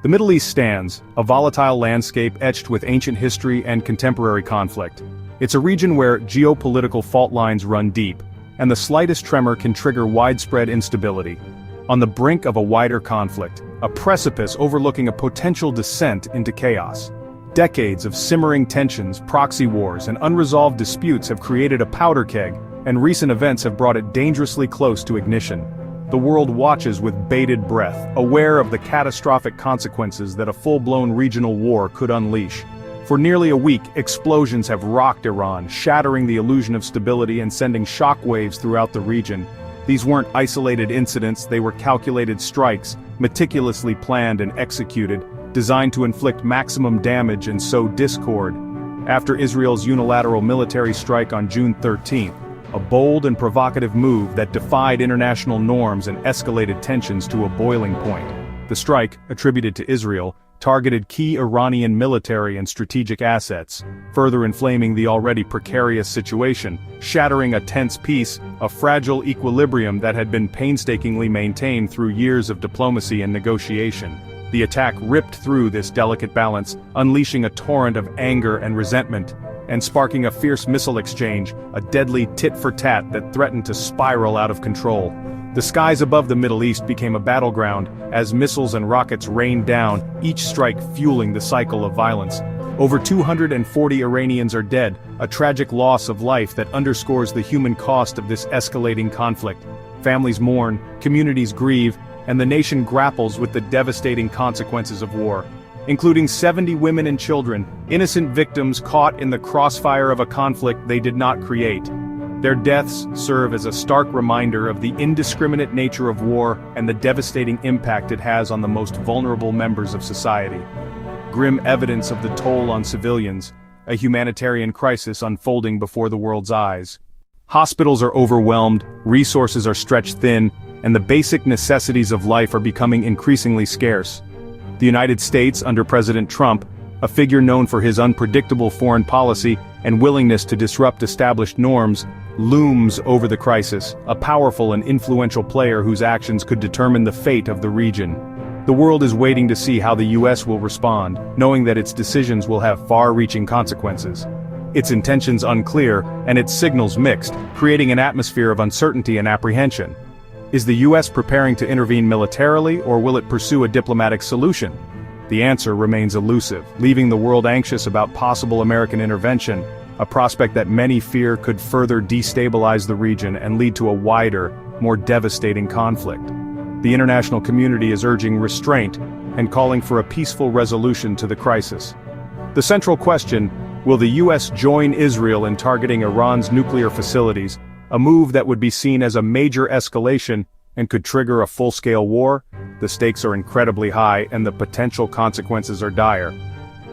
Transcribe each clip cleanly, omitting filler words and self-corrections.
The Middle East stands, a volatile landscape etched with ancient history and contemporary conflict. It's a region where geopolitical fault lines run deep, and the slightest tremor can trigger widespread instability. On the brink of a wider conflict, a precipice overlooking a potential descent into chaos. Decades of simmering tensions, proxy wars, and unresolved disputes have created a powder keg, and recent events have brought it dangerously close to ignition. The world watches with bated breath, aware of the catastrophic consequences that a full-blown regional war could unleash. For nearly a week, explosions have rocked Iran, shattering the illusion of stability and sending shockwaves throughout the region. These weren't isolated incidents, they were calculated strikes, meticulously planned and executed, designed to inflict maximum damage and sow discord. After Israel's unilateral military strike on June 13th, a bold and provocative move that defied international norms and escalated tensions to a boiling point. The strike, attributed to Israel, targeted key Iranian military and strategic assets, further inflaming the already precarious situation, shattering a tense peace, a fragile equilibrium that had been painstakingly maintained through years of diplomacy and negotiation. The attack ripped through this delicate balance, unleashing a torrent of anger and resentment, and sparking a fierce missile exchange, a deadly tit-for-tat that threatened to spiral out of control. The skies above the Middle East became a battleground, as missiles and rockets rained down, each strike fueling the cycle of violence. Over 240 Iranians are dead, a tragic loss of life that underscores the human cost of this escalating conflict. Families mourn, communities grieve, and the nation grapples with the devastating consequences of war, including 70 women and children, innocent victims caught in the crossfire of a conflict they did not create. Their deaths serve as a stark reminder of the indiscriminate nature of war and the devastating impact it has on the most vulnerable members of society. Grim evidence of the toll on civilians, a humanitarian crisis unfolding before the world's eyes. Hospitals are overwhelmed, resources are stretched thin, and the basic necessities of life are becoming increasingly scarce. The United States, under President Trump, a figure known for his unpredictable foreign policy and willingness to disrupt established norms, looms over the crisis, a powerful and influential player whose actions could determine the fate of the region. The world is waiting to see how the US will respond, knowing that its decisions will have far-reaching consequences. Its intentions unclear, and its signals mixed, creating an atmosphere of uncertainty and apprehension. Is the US preparing to intervene militarily, or will it pursue a diplomatic solution? The answer remains elusive, leaving the world anxious about possible American intervention, a prospect that many fear could further destabilize the region and lead to a wider, more devastating conflict. The international community is urging restraint and calling for a peaceful resolution to the crisis. The central question, will the US join Israel in targeting Iran's nuclear facilities, a move that would be seen as a major escalation and could trigger a full-scale war? The stakes are incredibly high and the potential consequences are dire.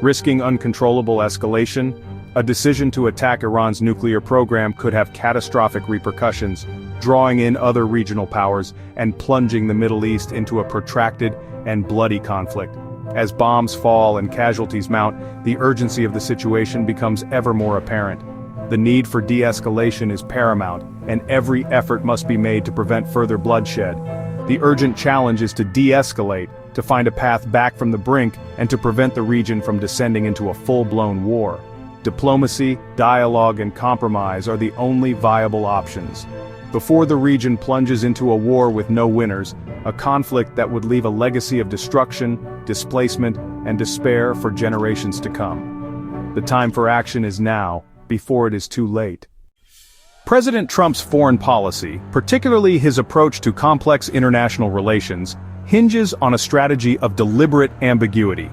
Risking uncontrollable escalation, a decision to attack Iran's nuclear program could have catastrophic repercussions, drawing in other regional powers and plunging the Middle East into a protracted and bloody conflict. As bombs fall and casualties mount, the urgency of the situation becomes ever more apparent. The need for de-escalation is paramount, and every effort must be made to prevent further bloodshed. The urgent challenge is to de-escalate, to find a path back from the brink, and to prevent the region from descending into a full-blown war. Diplomacy, dialogue, and compromise are the only viable options. Before the region plunges into a war with no winners, a conflict that would leave a legacy of destruction, displacement, and despair for generations to come. The time for action is now, before it is too late. President Trump's foreign policy, particularly his approach to complex international relations, hinges on a strategy of deliberate ambiguity.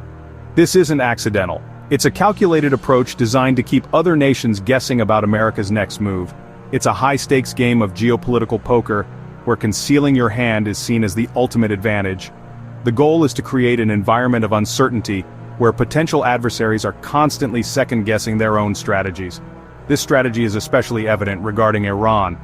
This isn't accidental. It's a calculated approach designed to keep other nations guessing about America's next move. It's a high-stakes game of geopolitical poker, where concealing your hand is seen as the ultimate advantage. The goal is to create an environment of uncertainty, where potential adversaries are constantly second-guessing their own strategies. This strategy is especially evident regarding Iran.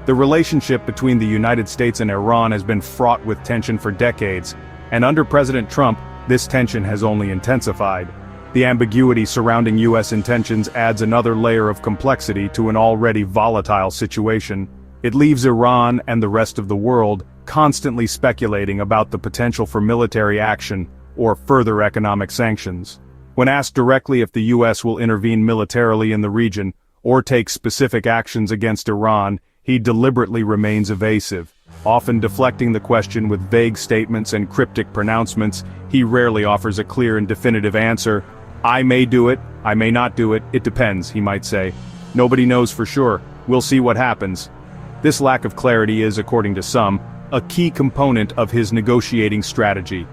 The relationship between the United States and Iran has been fraught with tension for decades, and under President Trump, this tension has only intensified. The ambiguity surrounding US intentions adds another layer of complexity to an already volatile situation. It leaves Iran and the rest of the world constantly speculating about the potential for military action or further economic sanctions. When asked directly if the US will intervene militarily in the region, or take specific actions against Iran, he deliberately remains evasive, often deflecting the question with vague statements and cryptic pronouncements. He rarely offers a clear and definitive answer. "I may do it, I may not do it, it depends," he might say. "Nobody knows for sure, we'll see what happens." This lack of clarity is, according to some, a key component of his negotiating strategy.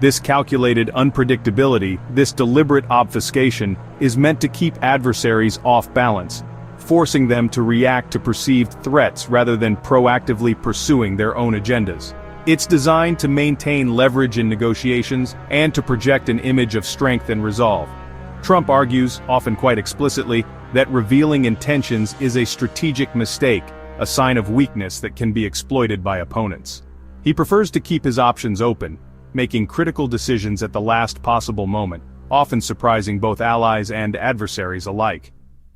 This calculated unpredictability, this deliberate obfuscation, is meant to keep adversaries off balance, forcing them to react to perceived threats rather than proactively pursuing their own agendas. It's designed to maintain leverage in negotiations and to project an image of strength and resolve. Trump argues, often quite explicitly, that revealing intentions is a strategic mistake, a sign of weakness that can be exploited by opponents. He prefers to keep his options open, making critical decisions at the last possible moment, often surprising both allies and adversaries alike.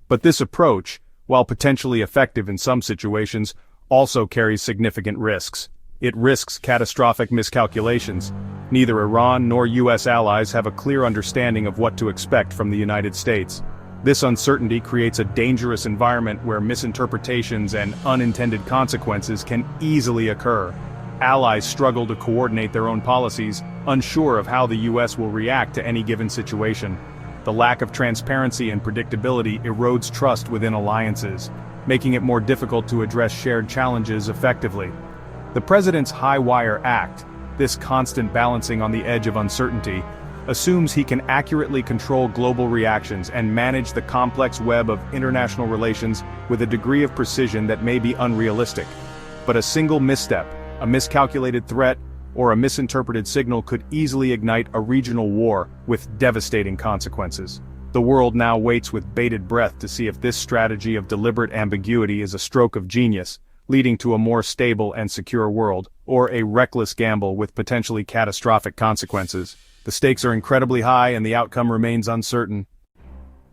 But this approach, while potentially effective in some situations, also carries significant risks. It risks catastrophic miscalculations. Neither Iran nor US allies have a clear understanding of what to expect from the United States. This uncertainty creates a dangerous environment where misinterpretations and unintended consequences can easily occur. Allies struggle to coordinate their own policies, unsure of how the US will react to any given situation. The lack of transparency and predictability erodes trust within alliances, making it more difficult to address shared challenges effectively. The president's high-wire act, this constant balancing on the edge of uncertainty, assumes he can accurately control global reactions and manage the complex web of international relations with a degree of precision that may be unrealistic. But a single misstep, a miscalculated threat, or a misinterpreted signal could easily ignite a regional war with devastating consequences. The world now waits with bated breath to see if this strategy of deliberate ambiguity is a stroke of genius, leading to a more stable and secure world, or a reckless gamble with potentially catastrophic consequences. The stakes are incredibly high and the outcome remains uncertain.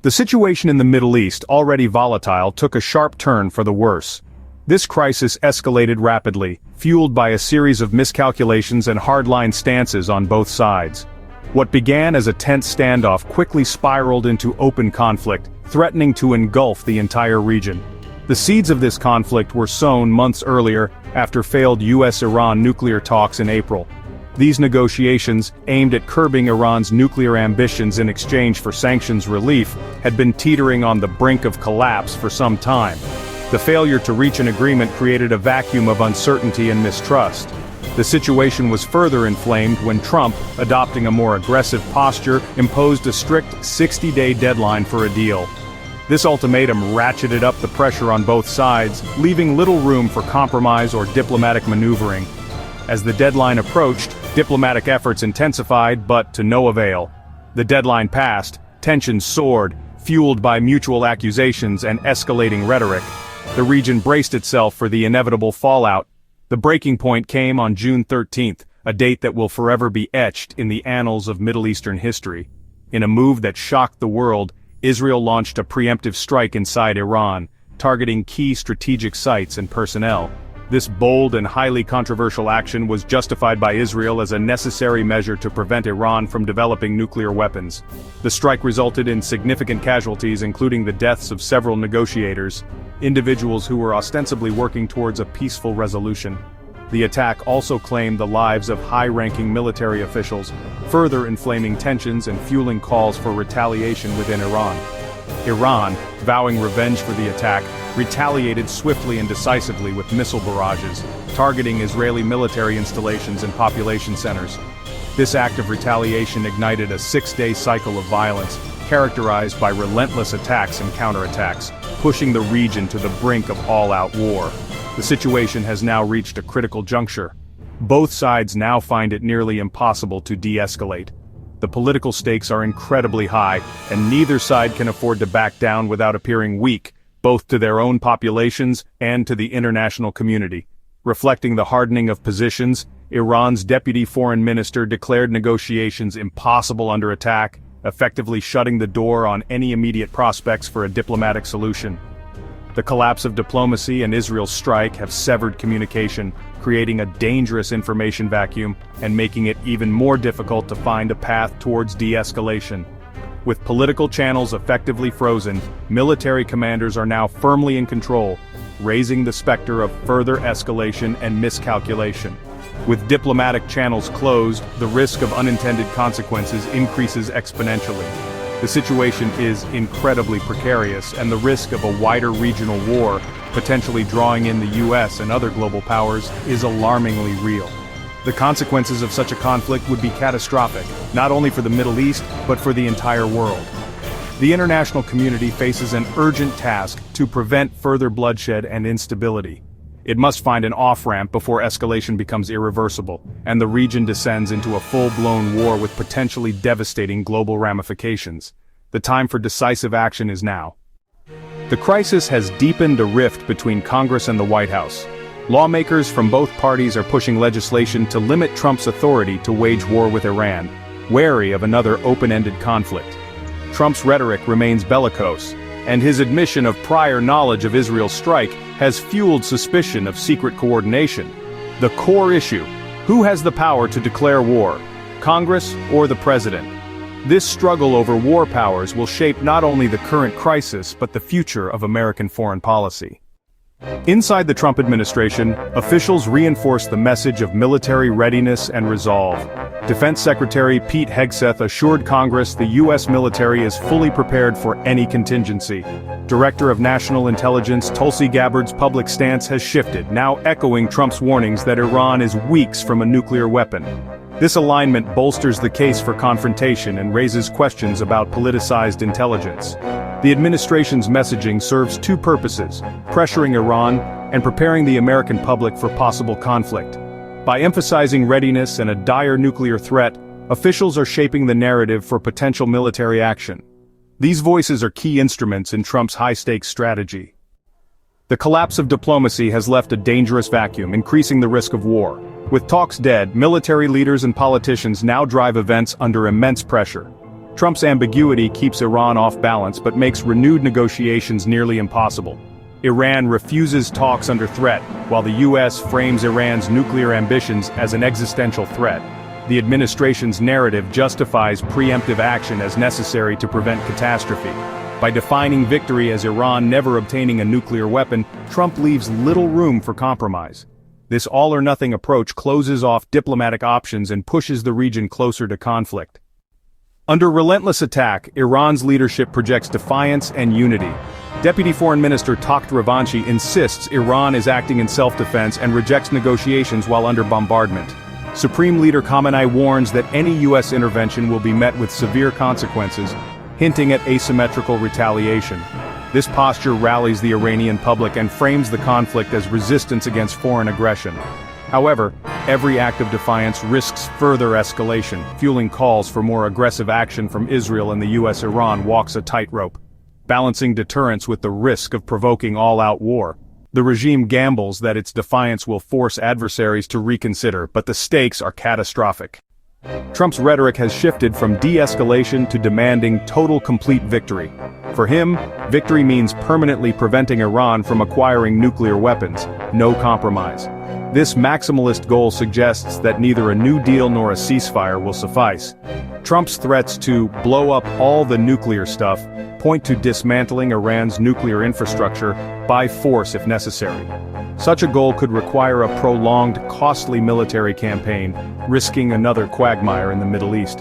The situation in the Middle East, already volatile, took a sharp turn for the worse. This crisis escalated rapidly, fueled by a series of miscalculations and hardline stances on both sides. What began as a tense standoff quickly spiraled into open conflict, threatening to engulf the entire region. The seeds of this conflict were sown months earlier after failed US-Iran nuclear talks in April. These negotiations, aimed at curbing Iran's nuclear ambitions in exchange for sanctions relief, had been teetering on the brink of collapse for some time. The failure to reach an agreement created a vacuum of uncertainty and mistrust. The situation was further inflamed when Trump, adopting a more aggressive posture, imposed a strict 60-day deadline for a deal. This ultimatum ratcheted up the pressure on both sides, leaving little room for compromise or diplomatic maneuvering. As the deadline approached, diplomatic efforts intensified, but to no avail. The deadline passed, tensions soared, fueled by mutual accusations and escalating rhetoric. The region braced itself for the inevitable fallout. The breaking point came on June 13th, a date that will forever be etched in the annals of Middle Eastern history. In a move that shocked the world, Israel launched a preemptive strike inside Iran, targeting key strategic sites and personnel. This bold and highly controversial action was justified by Israel as a necessary measure to prevent Iran from developing nuclear weapons. The strike resulted in significant casualties, including the deaths of several negotiators, individuals who were ostensibly working towards a peaceful resolution. The attack also claimed the lives of high-ranking military officials, further inflaming tensions and fueling calls for retaliation within Iran. Iran, vowing revenge for the attack, retaliated swiftly and decisively with missile barrages, targeting Israeli military installations and population centers. This act of retaliation ignited a 6-day cycle of violence, characterized by relentless attacks and counterattacks, pushing the region to the brink of all-out war. The situation has now reached a critical juncture. Both sides now find it nearly impossible to de-escalate. The political stakes are incredibly high, and neither side can afford to back down without appearing weak, both to their own populations and to the international community. Reflecting the hardening of positions, Iran's deputy foreign minister declared negotiations impossible under attack, effectively shutting the door on any immediate prospects for a diplomatic solution. The collapse of diplomacy and Israel's strike have severed communication, creating a dangerous information vacuum and making it even more difficult to find a path towards de-escalation. With political channels effectively frozen, military commanders are now firmly in control, raising the specter of further escalation and miscalculation. With diplomatic channels closed, the risk of unintended consequences increases exponentially. The situation is incredibly precarious, and the risk of a wider regional war, potentially drawing in the US and other global powers, is alarmingly real. The consequences of such a conflict would be catastrophic, not only for the Middle East, but for the entire world. The international community faces an urgent task to prevent further bloodshed and instability. It must find an off-ramp before escalation becomes irreversible, and the region descends into a full-blown war with potentially devastating global ramifications. The time for decisive action is now. The crisis has deepened a rift between Congress and the White House. Lawmakers from both parties are pushing legislation to limit Trump's authority to wage war with Iran, wary of another open-ended conflict. Trump's rhetoric remains bellicose, and his admission of prior knowledge of Israel's strike has fueled suspicion of secret coordination. The core issue: who has the power to declare war, Congress or the president? This struggle over war powers will shape not only the current crisis but the future of American foreign policy. Inside the Trump administration, officials reinforce the message of military readiness and resolve. Defense Secretary Pete Hegseth assured Congress the U.S. military is fully prepared for any contingency. Director of National Intelligence Tulsi Gabbard's public stance has shifted, now echoing Trump's warnings that Iran is weeks from a nuclear weapon. This alignment bolsters the case for confrontation and raises questions about politicized intelligence. The administration's messaging serves two purposes: pressuring Iran and preparing the American public for possible conflict. By emphasizing readiness and a dire nuclear threat, officials are shaping the narrative for potential military action. These voices are key instruments in Trump's high-stakes strategy. The collapse of diplomacy has left a dangerous vacuum, increasing the risk of war. With talks dead, military leaders and politicians now drive events under immense pressure. Trump's ambiguity keeps Iran off balance but makes renewed negotiations nearly impossible. Iran refuses talks under threat, while the U.S. frames Iran's nuclear ambitions as an existential threat. The administration's narrative justifies preemptive action as necessary to prevent catastrophe. By defining victory as Iran never obtaining a nuclear weapon, Trump leaves little room for compromise. This all-or-nothing approach closes off diplomatic options and pushes the region closer to conflict. Under relentless attack, Iran's leadership projects defiance and unity. Deputy Foreign Minister Takht Ravanchi insists Iran is acting in self-defense and rejects negotiations while under bombardment. Supreme Leader Khamenei warns that any U.S. intervention will be met with severe consequences, hinting at asymmetrical retaliation. This posture rallies the Iranian public and frames the conflict as resistance against foreign aggression. However, every act of defiance risks further escalation, fueling calls for more aggressive action from Israel, and the U.S.-Iran walks a tightrope, balancing deterrence with the risk of provoking all-out war. The regime gambles that its defiance will force adversaries to reconsider, but the stakes are catastrophic. Trump's rhetoric has shifted from de-escalation to demanding total complete victory. For him, victory means permanently preventing Iran from acquiring nuclear weapons, no compromise. This maximalist goal suggests that neither a New Deal nor a ceasefire will suffice. Trump's threats to blow up all the nuclear stuff point to dismantling Iran's nuclear infrastructure by force if necessary. Such a goal could require a prolonged, costly military campaign, risking another quagmire in the Middle East.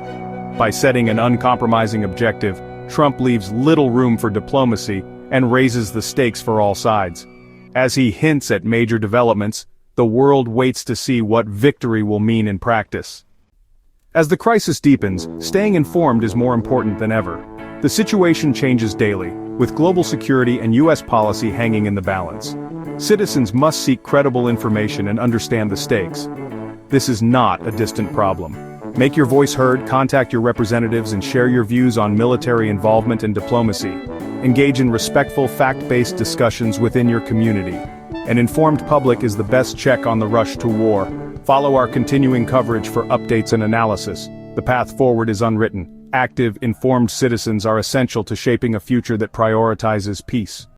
By setting an uncompromising objective, Trump leaves little room for diplomacy and raises the stakes for all sides. As he hints at major developments, the world waits to see what victory will mean in practice. As the crisis deepens, staying informed is more important than ever. The situation changes daily, with global security and U.S. policy hanging in the balance. Citizens must seek credible information and understand the stakes. This is not a distant problem. Make your voice heard, contact your representatives, and share your views on military involvement and diplomacy. Engage in respectful, fact-based discussions within your community. An informed public is the best check on the rush to war. Follow our continuing coverage for updates and analysis. The path forward is unwritten. Active, informed citizens are essential to shaping a future that prioritizes peace.